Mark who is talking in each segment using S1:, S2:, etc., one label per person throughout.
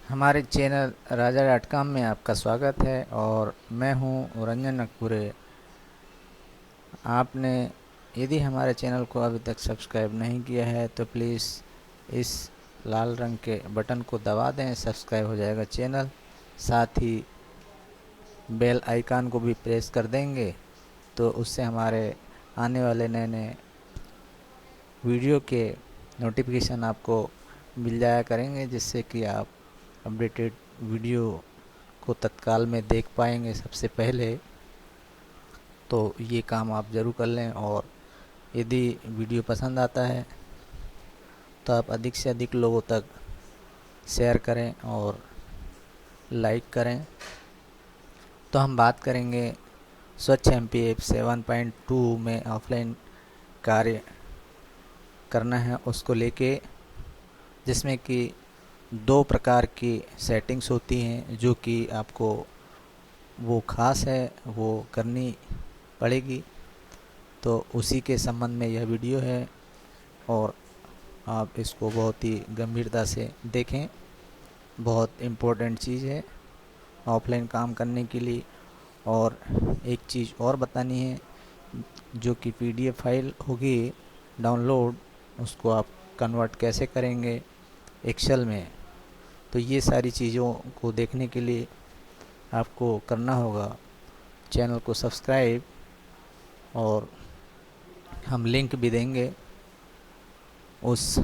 S1: हमारे चैनल राजा.com में आपका स्वागत है और मैं हूं रंजन नकपुरे। आपने यदि हमारे चैनल को अभी तक सब्सक्राइब नहीं किया है तो प्लीज़ इस लाल रंग के बटन को दबा दें, सब्सक्राइब हो जाएगा चैनल। साथ ही बेल आइकन को भी प्रेस कर देंगे तो उससे हमारे आने वाले नए नए वीडियो के नोटिफिकेशन आपको मिल जाया करेंगे, जिससे कि आप अपडेटेड वीडियो को तत्काल में देख पाएंगे सबसे पहले। तो ये काम आप ज़रूर कर लें और यदि वीडियो पसंद आता है तो आप अधिक से अधिक लोगों तक शेयर करें और लाइक करें। तो हम बात करेंगे स्वच्छ एमपी ऐप 7.2 में ऑफलाइन कार्य करना है उसको लेके, जिसमें कि दो प्रकार की सेटिंग्स होती हैं जो कि आपको वो ख़ास है वो करनी पड़ेगी। तो उसी के संबंध में यह वीडियो है और आप इसको बहुत ही गंभीरता से देखें। बहुत इम्पोर्टेंट चीज़ है ऑफलाइन काम करने के लिए। और एक चीज़ और बतानी है, जो कि पीडीएफ फाइल होगी डाउनलोड, उसको आप कन्वर्ट कैसे करेंगे एक्सेल में। तो ये सारी चीज़ों को देखने के लिए आपको करना होगा चैनल को सब्सक्राइब, और हम लिंक भी देंगे उस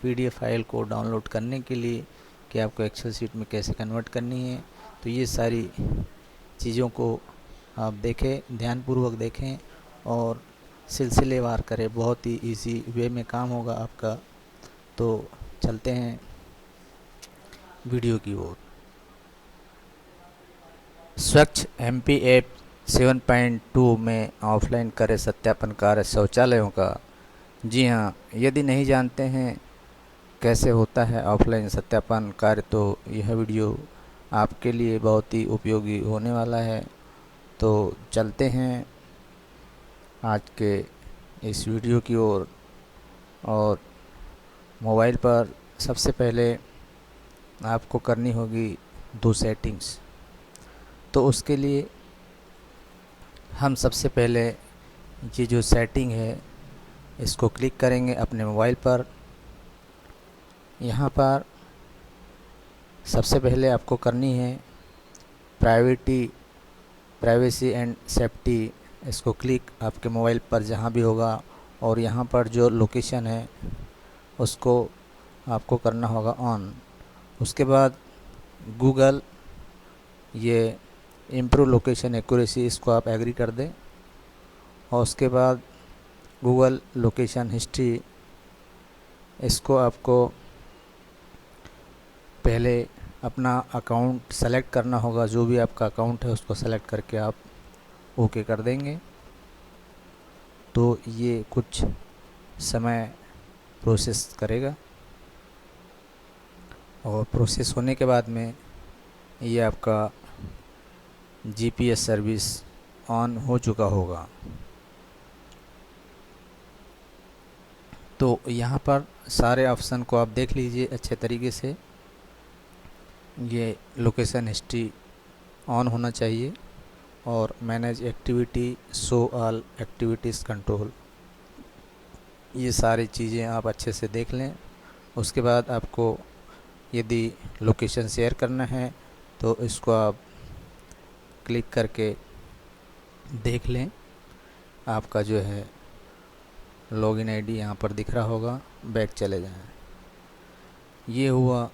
S1: पीडीएफ फाइल को डाउनलोड करने के लिए कि आपको एक्सेल शीट में कैसे कन्वर्ट करनी है। तो ये सारी चीज़ों को आप देखें, ध्यानपूर्वक देखें और सिलसिलेवार करें। बहुत ही इजी वे में काम होगा आपका। तो चलते हैं वीडियो की ओर। स्वच्छ एमपी ऐप 7.2 में ऑफलाइन करे सत्यापन कार्य शौचालयों का। जी हाँ, यदि नहीं जानते हैं कैसे होता है ऑफलाइन सत्यापन कार्य तो यह वीडियो आपके लिए बहुत ही उपयोगी होने वाला है। तो चलते हैं आज के इस वीडियो की ओर। और मोबाइल पर सबसे पहले आपको करनी होगी दो सेटिंग्स। तो उसके लिए हम सबसे पहले ये जो सेटिंग है इसको क्लिक करेंगे अपने मोबाइल पर। यहाँ पर सबसे पहले आपको करनी है प्राइवेसी एंड सेफ्टी। इसको क्लिक आपके मोबाइल पर जहाँ भी होगा, और यहाँ पर जो लोकेशन है उसको आपको करना होगा ऑन। उसके बाद गूगल ये इम्प्रूव लोकेशन एक्यूरेसी, इसको आप एग्री कर दें। और उसके बाद गूगल लोकेशन हिस्ट्री, इसको आपको पहले अपना अकाउंट सेलेक्ट करना होगा। जो भी आपका अकाउंट है उसको सेलेक्ट करके आप ओके कर देंगे। तो ये कुछ समय प्रोसेस करेगा और प्रोसेस होने के बाद में ये आपका जीपीएस सर्विस ऑन हो चुका होगा। तो यहाँ पर सारे ऑप्शन को आप देख लीजिए अच्छे तरीके से। ये लोकेशन हिस्ट्री ऑन होना चाहिए और manage activity, show all activities control, ये सारी चीज़ें आप अच्छे से देख लें। उसके बाद आपको यदि लोकेशन शेयर करना है तो इसको आप क्लिक करके देख लें। आपका जो है लॉगिन आईडी यहाँ पर दिख रहा होगा, बैक चले जाएं। ये हुआ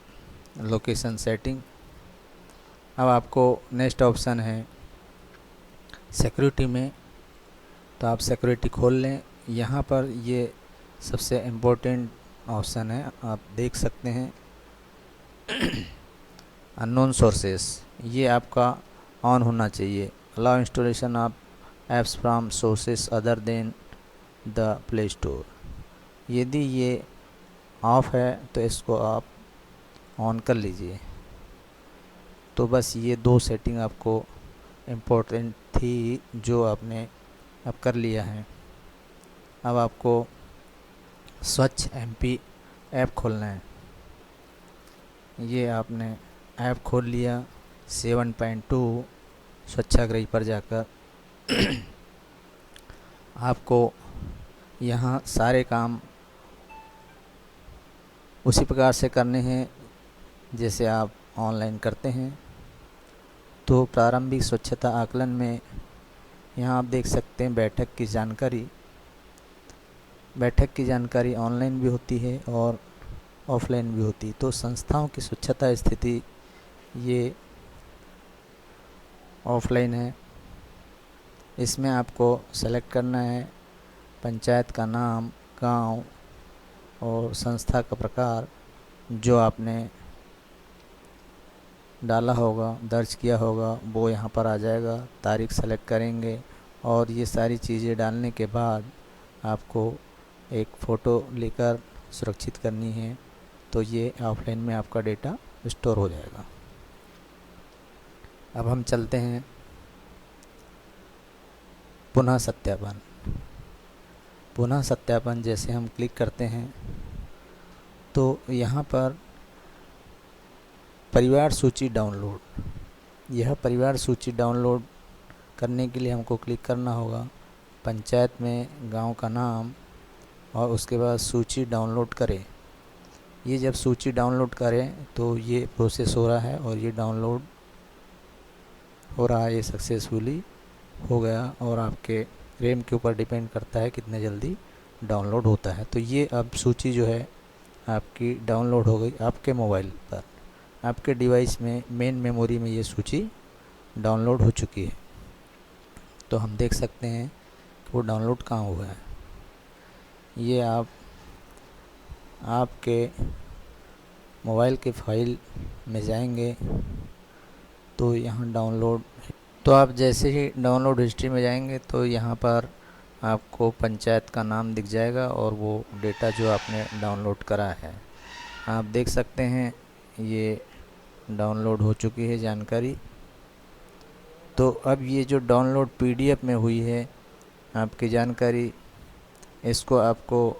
S1: लोकेशन सेटिंग। अब आपको नेक्स्ट ऑप्शन है सिक्योरिटी में। तो आप सिक्योरिटी खोल लें। यहाँ पर ये सबसे इम्पोर्टेंट ऑप्शन है, आप देख सकते हैं अननोन सोर्सेस, ये आपका ऑन होना चाहिए। Allow installation of apps from sources other than the play store, यदि ये ऑफ है तो इसको आप ऑन कर लीजिए। तो बस ये दो सेटिंग आपको इम्पोर्टेंट थी जो आपने अब कर लिया है। अब आपको स्वच्छ एमपी ऐप खोलना है। ये आपने ऐप खोल लिया 7.2 स्वच्छाग्रही पर जाकर आपको यहाँ सारे काम उसी प्रकार से करने हैं जैसे आप ऑनलाइन करते हैं। तो प्रारंभिक स्वच्छता आकलन में यहाँ आप देख सकते हैं बैठक की जानकारी। बैठक की जानकारी ऑनलाइन भी होती है और ऑफलाइन भी होती है। तो संस्थाओं की स्वच्छता स्थिति ये ऑफलाइन है। इसमें आपको सेलेक्ट करना है पंचायत का नाम, गांव और संस्था का प्रकार जो आपने डाला होगा, दर्ज किया होगा, वो यहाँ पर आ जाएगा। तारीख सेलेक्ट करेंगे और ये सारी चीज़ें डालने के बाद आपको एक फ़ोटो लेकर सुरक्षित करनी है। तो ये ऑफलाइन में आपका डेटा स्टोर हो जाएगा। अब हम चलते हैं पुनः सत्यापन। पुनः सत्यापन जैसे हम क्लिक करते हैं तो यहाँ पर परिवार सूची डाउनलोड, यह परिवार सूची डाउनलोड करने के लिए हमको क्लिक करना होगा पंचायत में गांव का नाम और उसके बाद सूची डाउनलोड करें। ये जब सूची डाउनलोड करें तो ये प्रोसेस हो रहा है और ये डाउनलोड हो रहा है, ये सक्सेसफुली हो गया। और आपके रैम के ऊपर डिपेंड करता है कितने जल्दी डाउनलोड होता है। तो ये अब सूची जो है आपकी डाउनलोड हो गई आपके मोबाइल पर, आपके डिवाइस में मेन मेमोरी में ये सूची डाउनलोड हो चुकी है। तो हम देख सकते हैं कि वो डाउनलोड कहाँ हुआ है। ये आपके मोबाइल के फाइल में जाएंगे तो यहाँ डाउनलोड, तो आप जैसे ही डाउनलोड हिस्ट्री में जाएंगे तो यहाँ पर आपको पंचायत का नाम दिख जाएगा और वो डेटा जो आपने डाउनलोड करा है आप देख सकते हैं ये डाउनलोड हो चुकी है जानकारी। तो अब ये जो डाउनलोड पीडीएफ में हुई है आपकी जानकारी, इसको आपको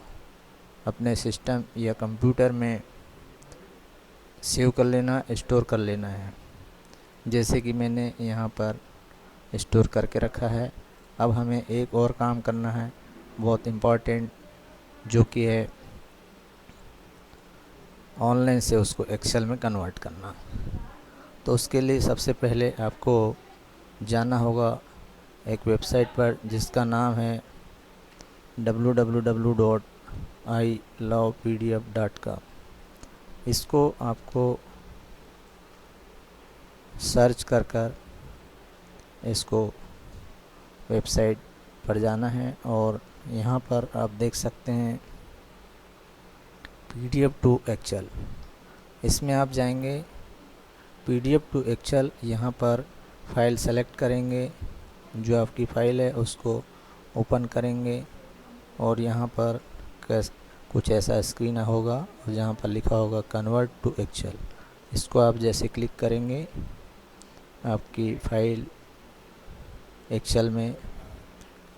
S1: अपने सिस्टम या कंप्यूटर में सेव कर लेना, स्टोर कर लेना है। जैसे कि मैंने यहाँ पर स्टोर करके रखा है। अब हमें एक और काम करना है बहुत इम्पॉर्टेंट, जो कि है ऑनलाइन से उसको एक्सेल में कन्वर्ट करना। तो उसके लिए सबसे पहले आपको जाना होगा एक वेबसाइट पर जिसका नाम है www.ilovepdf.com। इसको आपको सर्च कर इसको वेबसाइट पर जाना है और यहाँ पर आप देख सकते हैं PDF टू एक्सेल। इसमें आप जाएंगे PDF टू एक्सेल, यहाँ पर फाइल सेलेक्ट करेंगे, जो आपकी फ़ाइल है उसको ओपन करेंगे और यहाँ पर कुछ ऐसा स्क्रीन होगा जहाँ पर लिखा होगा कन्वर्ट टू एक्सेल। इसको आप जैसे क्लिक करेंगे आपकी फ़ाइल एक्सेल में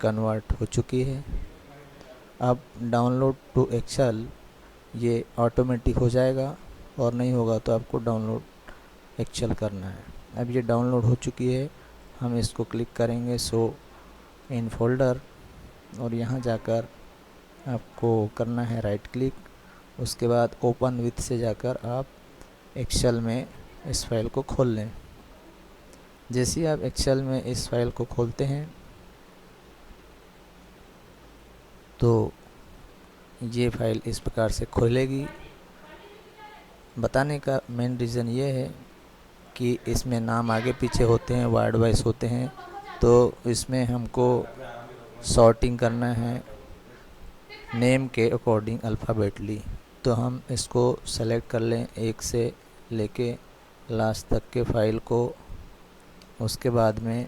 S1: कन्वर्ट हो चुकी है। अब डाउनलोड टू एक्सेल ये ऑटोमेटिक हो जाएगा और नहीं होगा तो आपको डाउनलोड एक्सेल करना है। अब ये डाउनलोड हो चुकी है, हम इसको क्लिक करेंगे शो इन फोल्डर और यहाँ जाकर आपको करना है राइट क्लिक। उसके बाद ओपन विथ से जाकर आप एक्सेल में इस फाइल को खोल लें। जैसे ही आप एक्सेल में इस फाइल को खोलते हैं तो ये फाइल इस प्रकार से खुलेगी। बताने का मेन रीज़न ये है कि इसमें नाम आगे पीछे होते हैं, वर्ड वाइज होते हैं, तो इसमें हमको सॉर्टिंग करना है नेम के अकॉर्डिंग अल्फ़ाबेटली। तो हम इसको सेलेक्ट कर लें एक से लेके लास्ट तक के फाइल को। उसके बाद में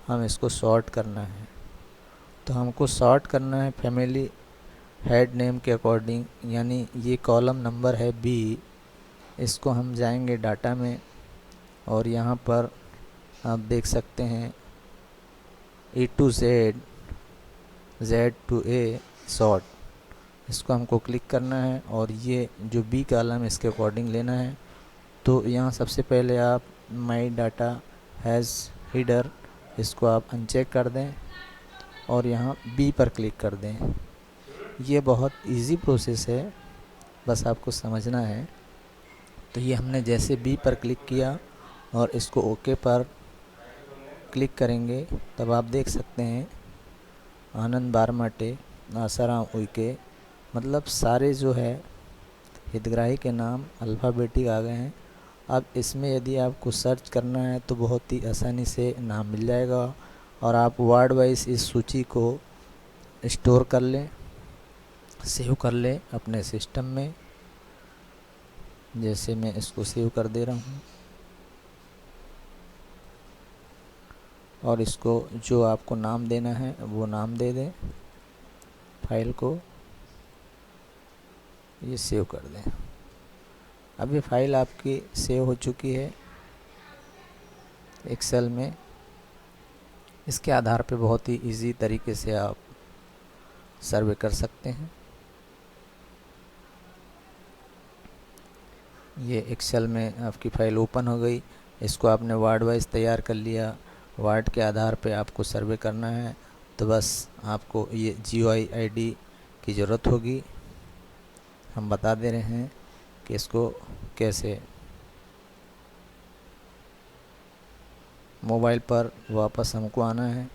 S1: हम इसको सॉर्ट करना है। तो हमको सॉर्ट करना है फैमिली हेड नेम के अकॉर्डिंग, यानी ये कॉलम नंबर है B। इसको हम जाएंगे डाटा में और यहाँ पर आप देख सकते हैं E to Z, Z to A sort. इसको हमको क्लिक करना है और ये जो B कॉलम इसके अकॉर्डिंग लेना है तो यहाँ सबसे पहले आप माई डाटा हैज़ हीडर, इसको आप अनचेक कर दें और यहाँ बी पर क्लिक कर दें। ये बहुत इजी प्रोसेस है, बस आपको समझना है। तो ये हमने जैसे बी पर क्लिक किया और इसको ओके पर क्लिक करेंगे, तब आप देख सकते हैं आनंद बारमाटे, आसाराम उइके, मतलब सारे जो है हितग्राही के नाम अल्फ़ाबेटिक आ गए हैं। अब इसमें यदि आपको सर्च करना है तो बहुत ही आसानी से नाम मिल जाएगा और आप वार्ड वाइज इस सूची को स्टोर कर लें, सेव कर लें अपने सिस्टम में। जैसे मैं इसको सेव कर दे रहा हूँ और इसको जो आपको नाम देना है वो नाम दे दें, फाइल को ये सेव कर दें। अब ये फाइल आपकी सेव हो चुकी है एक्सेल में। इसके आधार पे बहुत ही इजी तरीके से आप सर्वे कर सकते हैं। ये एक्सेल में आपकी फ़ाइल ओपन हो गई। इसको आपने वार्ड वाइज तैयार कर लिया। वार्ड के आधार पे आपको सर्वे करना है तो बस आपको ये GUI ID की ज़रूरत होगी। हम बता दे रहे हैं कि इसको कैसे। मोबाइल पर वापस हमको आना है।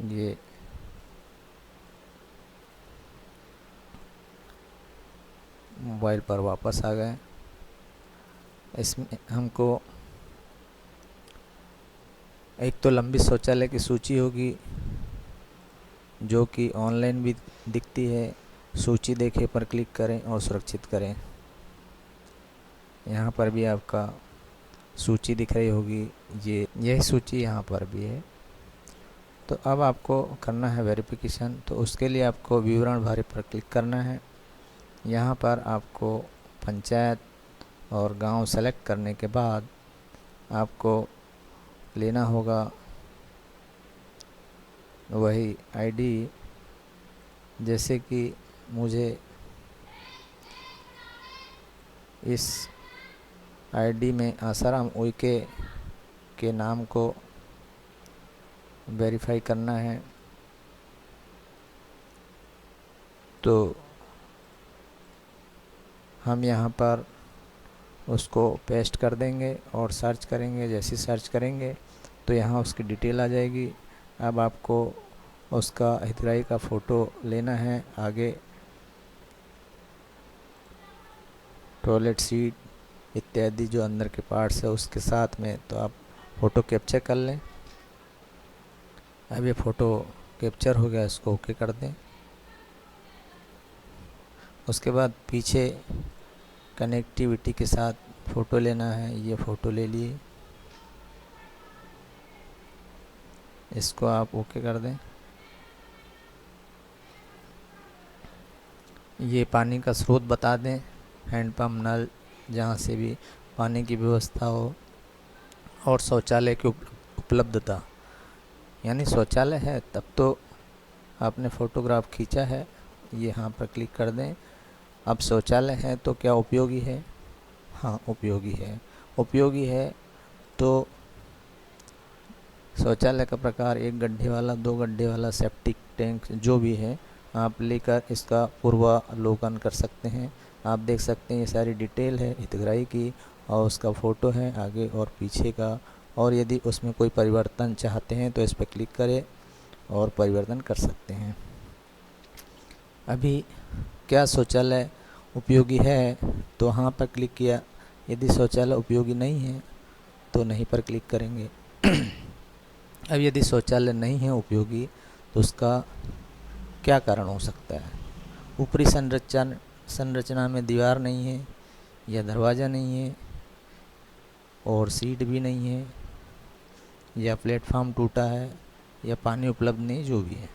S1: ये मोबाइल पर वापस आ गए। इसमें हमको एक तो लंबी शौचालय की सूची होगी जो कि ऑनलाइन भी दिखती है। सूची देखे पर क्लिक करें और सुरक्षित करें। यहाँ पर भी आपका सूची दिख रही होगी, यही सूची यहाँ पर भी है। तो अब आपको करना है वेरिफिकेशन। तो उसके लिए आपको विवरण भरे पर क्लिक करना है। यहाँ पर आपको पंचायत और गांव सेलेक्ट करने के बाद आपको लेना होगा वही आईडी। जैसे कि मुझे इस आईडी में आसाराम उइके के नाम को वेरीफाई करना है, तो हम यहाँ पर उसको पेस्ट कर देंगे और सर्च करेंगे। जैसे सर्च करेंगे तो यहाँ उसकी डिटेल आ जाएगी। अब आपको उसका हितग्राही का फ़ोटो लेना है। आगे टॉयलेट सीट इत्यादि जो अंदर के पार्ट्स है उसके साथ में, तो आप फ़ोटो कैप्चर कर लें। अब ये फ़ोटो कैप्चर हो गया, इसको ओके कर दें। उसके बाद पीछे कनेक्टिविटी के साथ फ़ोटो लेना है। ये फ़ोटो ले लिए, इसको आप ओके कर दें। ये पानी का स्रोत बता दें, हैंडपम्प, नल, जहाँ से भी पानी की व्यवस्था हो, और शौचालय की उपलब्धता। यानी शौचालय है तब तो आपने फ़ोटोग्राफ खींचा है, ये यहाँ पर क्लिक कर दें। अब शौचालय है तो क्या उपयोगी है? हाँ, उपयोगी है। उपयोगी है तो शौचालय का प्रकार 1 गड्ढे वाला, 2 गड्ढे वाला, सेप्टिक टैंक जो भी है आप लेकर इसका पूर्वावलोकन कर सकते हैं। आप देख सकते हैं ये सारी डिटेल है हितग्राही की और उसका फ़ोटो है आगे और पीछे का। और यदि उसमें कोई परिवर्तन चाहते हैं तो इस पर क्लिक करें और परिवर्तन कर सकते हैं। अभी क्या शौचालय उपयोगी है तो हाँ पर क्लिक किया। यदि शौचालय उपयोगी नहीं है तो नहीं पर क्लिक करेंगे। अब यदि शौचालय नहीं है उपयोगी तो उसका क्या कारण हो सकता है? ऊपरी संरचना में दीवार नहीं है या दरवाज़ा नहीं है और सीट भी नहीं है या प्लेटफॉर्म टूटा है या पानी उपलब्ध नहीं, जो भी है।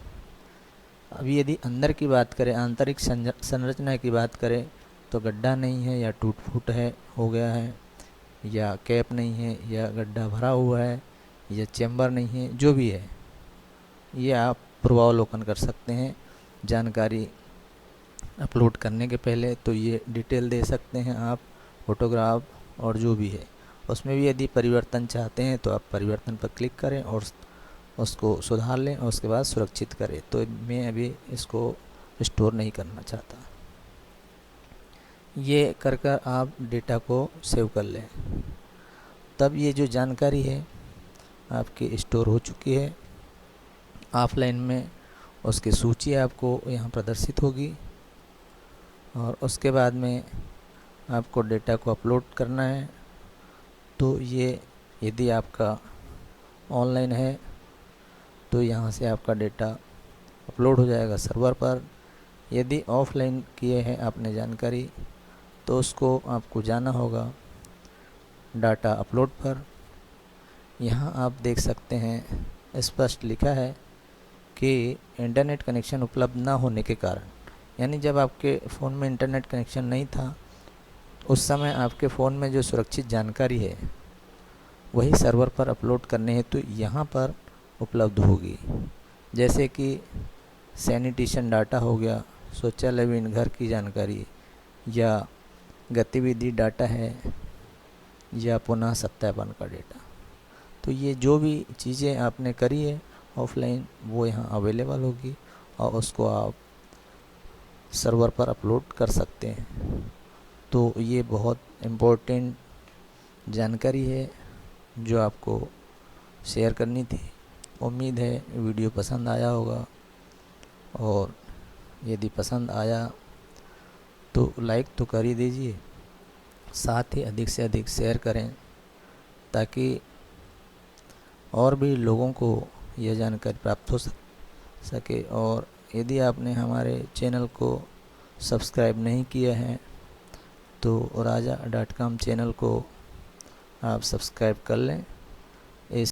S1: अभी यदि अंदर की बात करें, आंतरिक संरचना की बात करें तो गड्ढा नहीं है या टूट फूट है हो गया है, या कैप नहीं है या गड्ढा भरा हुआ है या चैम्बर नहीं है, जो भी है ये आप पूर्वावलोकन कर सकते हैं। जानकारी अपलोड करने के पहले तो ये डिटेल दे सकते हैं आप फ़ोटोग्राफ और जो भी है उसमें भी यदि परिवर्तन चाहते हैं तो आप परिवर्तन पर क्लिक करें और उसको सुधार लें और उसके बाद सुरक्षित करें। तो मैं अभी इसको स्टोर नहीं करना चाहता। ये कर कर आप डेटा को सेव कर लें। तब ये जो जानकारी है आपकी स्टोर हो चुकी है। ऑफलाइन में उसकी सूची आपको यहाँ प्रदर्शित होगी और उसके बाद में आपको डेटा को अपलोड करना है। तो ये यदि आपका ऑनलाइन है तो यहाँ से आपका डेटा अपलोड हो जाएगा सर्वर पर। यदि ऑफलाइन किए हैं आपने जानकारी तो उसको आपको जाना होगा डाटा अपलोड पर। यहाँ आप देख सकते हैं स्पष्ट लिखा है कि इंटरनेट कनेक्शन उपलब्ध ना होने के कारण, यानी जब आपके फ़ोन में इंटरनेट कनेक्शन नहीं था उस समय आपके फ़ोन में जो सुरक्षित जानकारी है वही सर्वर पर अपलोड करने हेतु तो यहाँ पर उपलब्ध होगी। जैसे कि सैनिटेशन डाटा हो गया, शौचालयहीन घर की जानकारी, या गतिविधि डाटा है, या पुनः सत्यापन का डेटा। तो ये जो भी चीज़ें आपने करी है ऑफलाइन वो यहाँ अवेलेबल होगी और उसको आप सर्वर पर अपलोड कर सकते हैं। तो ये बहुत इम्पोर्टेंट जानकारी है जो आपको शेयर करनी थी। उम्मीद है वीडियो पसंद आया होगा और यदि पसंद आया तो लाइक तो कर ही दीजिए, साथ ही अधिक से अधिक शेयर करें ताकि और भी लोगों को यह जानकारी प्राप्त हो सके। और यदि आपने हमारे चैनल को सब्सक्राइब नहीं किया है तो raja.com चैनल को आप सब्सक्राइब कर लें